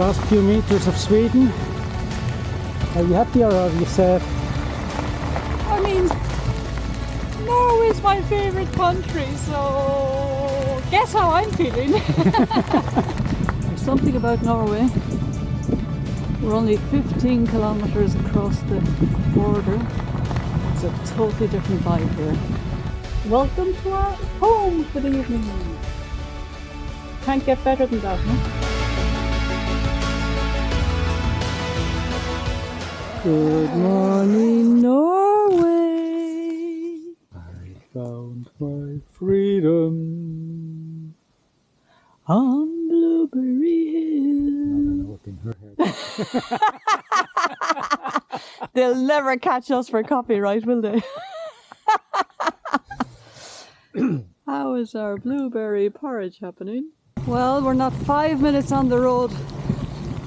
Last few meters of Sweden. Are you happy or are you sad? I mean, Norway is my favorite country, so guess how I'm feeling. There's something about Norway. We're only 15 kilometers across the border. It's a totally different vibe here. Welcome to our home for the evening. Can't get better than that, huh? Good morning, Norway. I found my freedom On Blueberry Hill. note in her head. They'll never catch us for copyright, will they? How is our blueberry porridge happening? Well, we're not 5 minutes on the road.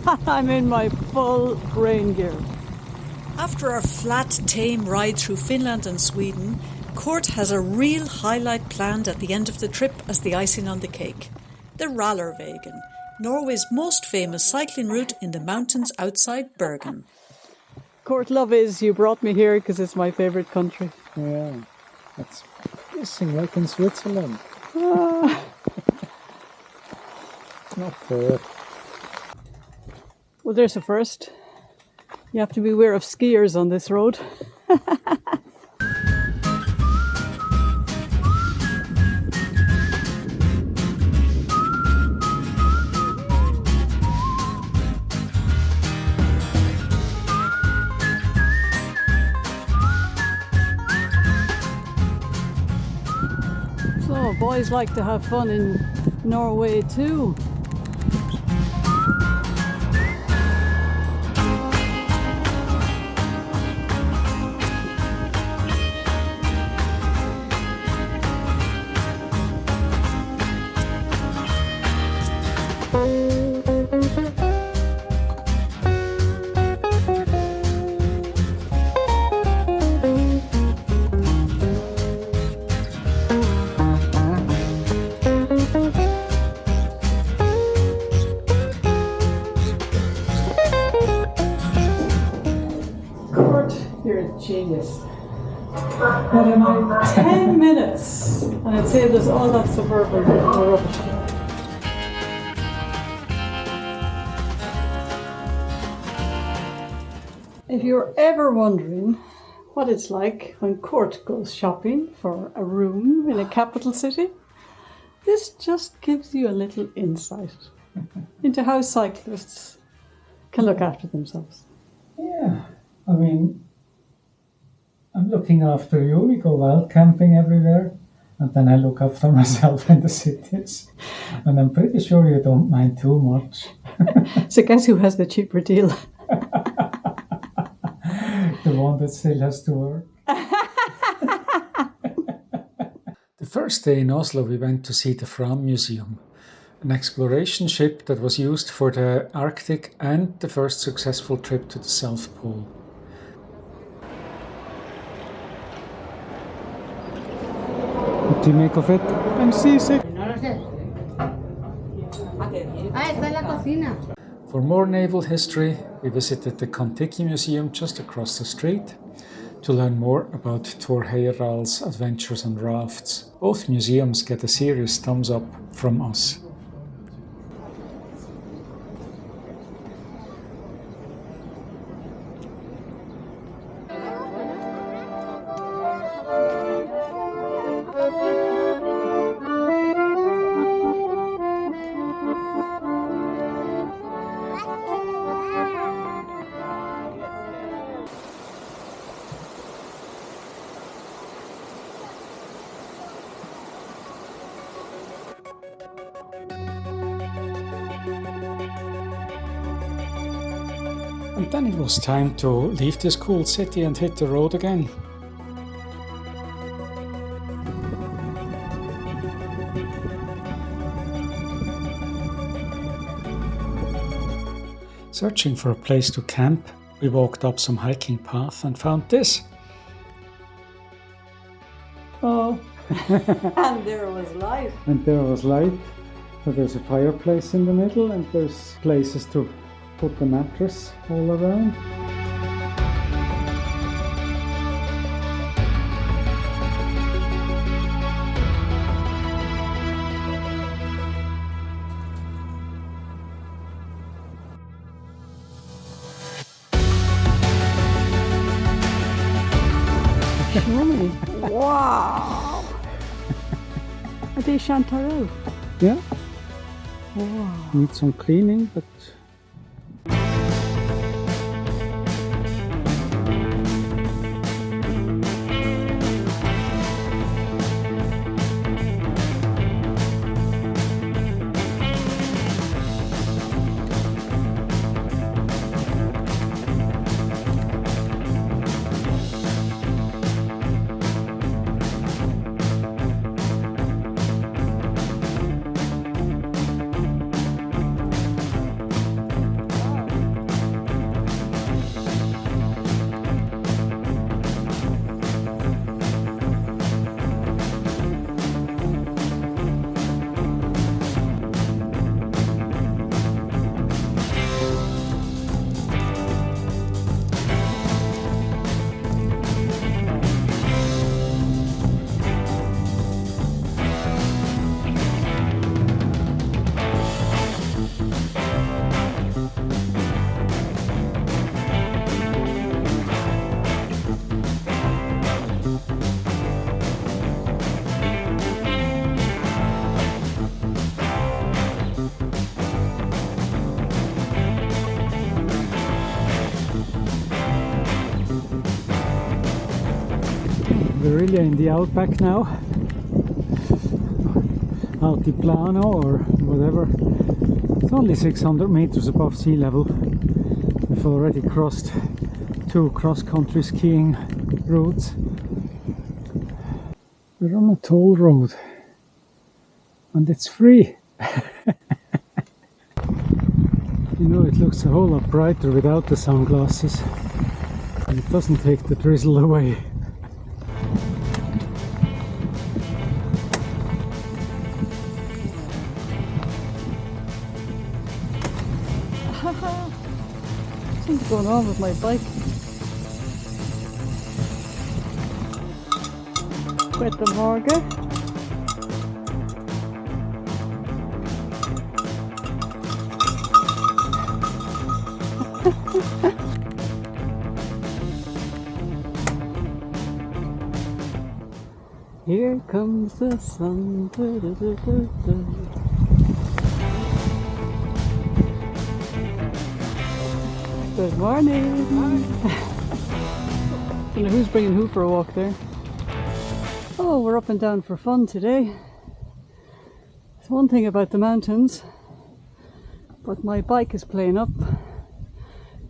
I'm in my full rain gear. After our flat, tame ride through Finland and Sweden, Kurt has a real highlight planned at the end of the trip as the icing on the cake. The Rallarvegen, Norway's most famous cycling route in the mountains outside Bergen. Kurt, love is you brought me here because it's my favourite country. Yeah, that's pissing like in Switzerland. Not fair. Well, there's a first. You have to beware of skiers on this road. So, boys like to have fun in Norway too. You're a genius. But in my 10 minutes, and I'd say there's all that suburban rubbish. If you're ever wondering what it's like when Kurt goes shopping for a room in a capital city, this just gives you a little insight into how cyclists can look after themselves. Yeah, I mean, I'm looking after you. We go out camping everywhere, and then I look after myself in the cities. And I'm pretty sure you don't mind too much. So guess who has the cheaper deal? The one that still has to work. The first day in Oslo, we went to see the Fram Museum, an exploration ship that was used for the Arctic and the first successful trip to the South Pole. What do you make of it? I'm seasick. No lo sé. Ah, está en la cocina. For more naval history, we visited the Kontiki Museum just across the street to learn more about Thor Heyerdahl's adventures on rafts. Both museums get a serious thumbs up from us. And then it was time to leave this cool city and hit the road again. Searching for a place to camp, we walked up some hiking path and found this. Oh, and there was light. And there was light. So there's a fireplace in the middle and there's places to put the mattress all around. Surely. Wow! Are they chanterelle? Yeah, Wow. need some cleaning, but we're really in the outback now. Altiplano or whatever. It's only 600 meters above sea level. We've already crossed 2 cross-country skiing routes. We're on a toll road and it's free. You know, it looks a whole lot brighter without the sunglasses and it doesn't take the drizzle away. Something's going on with my bike. Guten Morgen. Here comes the sun. Good morning. You know who's bringing who for a walk there? Oh, we're up and down for fun today. It's one thing about the mountains, but my bike is playing up.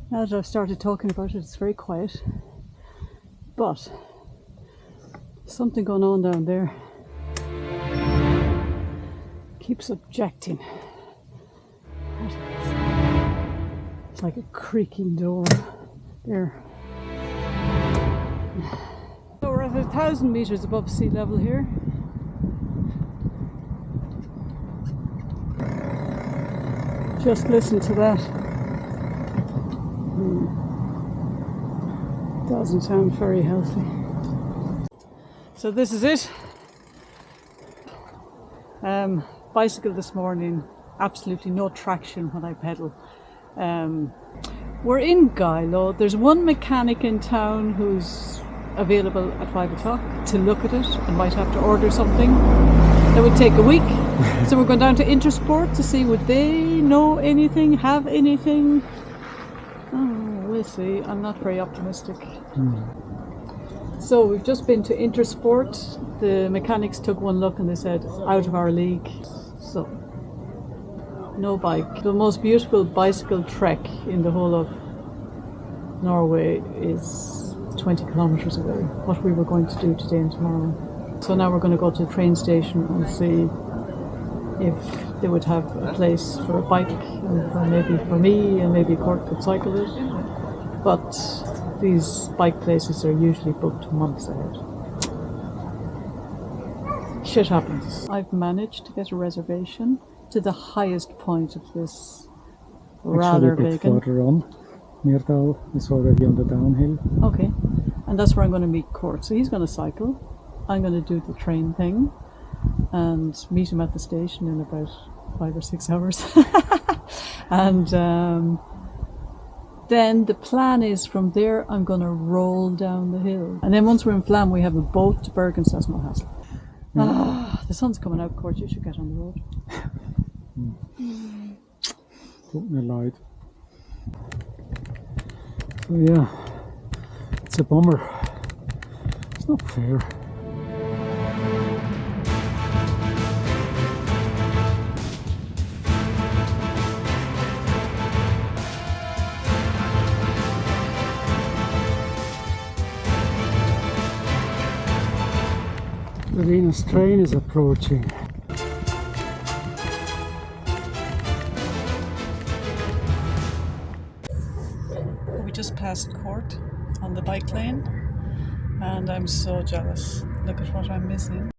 Now that I've started talking about it, it's very quiet. But something going on down there. Keeps objecting. It's like a creaking door there. So we're at 1,000 meters above sea level here. Just listen to that. Doesn't sound very healthy. So this is it. Bicycle this morning, absolutely no traction when I pedal. We're in Geilo. There's one mechanic in town who's available at 5 o'clock to look at it and might have to order something. That would take a week. So we're going down to Intersport to see would they know anything, have anything. Oh, we'll see. I'm not very optimistic. So we've just been to Intersport. The mechanics took one look and they said, out of our league. So, no bike. The most beautiful bicycle trek in the whole of Norway is 20 kilometers away. What we were going to do today and tomorrow. So now we're going to go to the train station and see if they would have a place for a bike, and maybe for me, and maybe Court could cycle it. But these bike places are usually booked months ahead. Shit happens. I've managed to get a reservation to the highest point of this Actually a bit Bergen. further on. Myrdal is already on the downhill. Okay, and that's where I'm going to meet Kurt. So he's going to cycle. I'm going to do the train thing and meet him at the station in about 5 or 6 hours. And then the plan is from there I'm going to roll down the hill. And then once we're in Flam, we have a boat to Bergen, so that's no hassle. The sun's coming out, Kurt. You should get on the road. Tut mir leid. So yeah, it's a bummer. It's not fair. Darina's train is approaching. We just passed Court on the bike lane and I'm so jealous. Look at what I'm missing.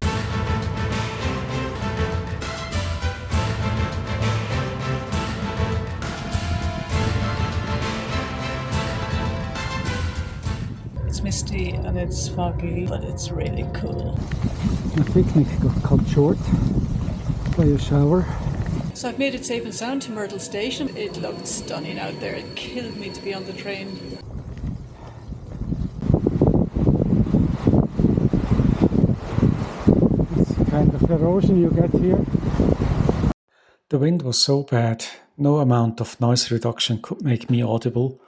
It's misty and it's foggy, but it's really cool. My picnic got cut short by a shower. So I've made it safe and sound to Myrtle Station. It looked stunning out there. It killed me to be on the train. It's kind of erosion you get here. The wind was so bad, no amount of noise reduction could make me audible.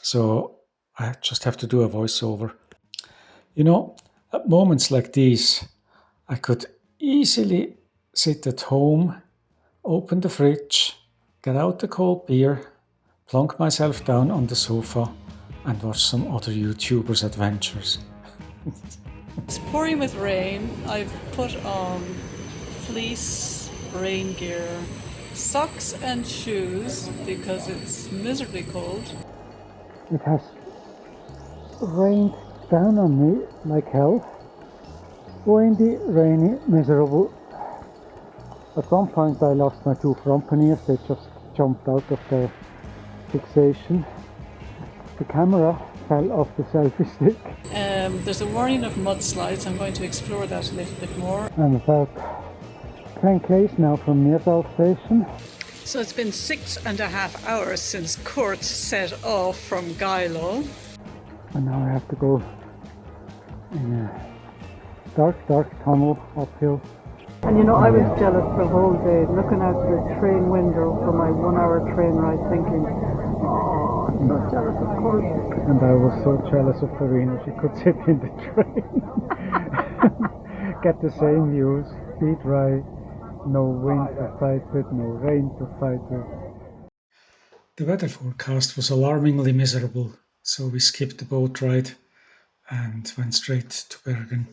So I just have to do a voiceover. You know, at moments like these, I could easily sit at home, open the fridge, get out the cold beer, plonk myself down on the sofa and watch some other YouTubers' adventures. It's pouring with rain. I've put on fleece, rain gear, socks and shoes because it's miserably cold. It has rained down on me like hell. Windy, rainy, miserable. At one point I lost my 2 front panniers, they just jumped out of their fixation. The camera fell off the selfie stick. There's a warning of mudslides. I'm going to explore that a little bit more. I'm about 10 k's now from Myrdal station. So it's been 6.5 hours since Kurt set off from Geilo. And now I have to go in a dark tunnel uphill. And you know, I was jealous the whole day, looking out the train window for my 1-hour train ride, thinking, oh, I'm so jealous of Kurt. And I was so jealous of Darina, she could sit in the train. Get the same views, be dry, no wind to fight with, no rain to fight with. The weather forecast was alarmingly miserable, so we skipped the boat ride and went straight to Bergen.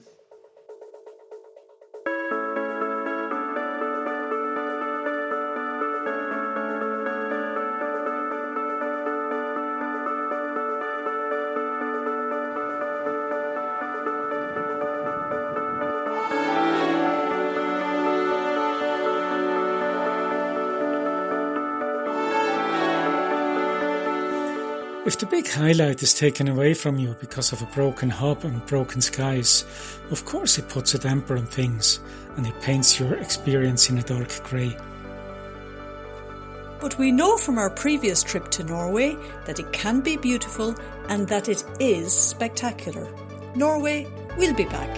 If the big highlight is taken away from you because of a broken hub and broken skies, of course it puts a damper on things and it paints your experience in a dark grey. But we know from our previous trip to Norway that it can be beautiful and that it is spectacular. Norway will be back.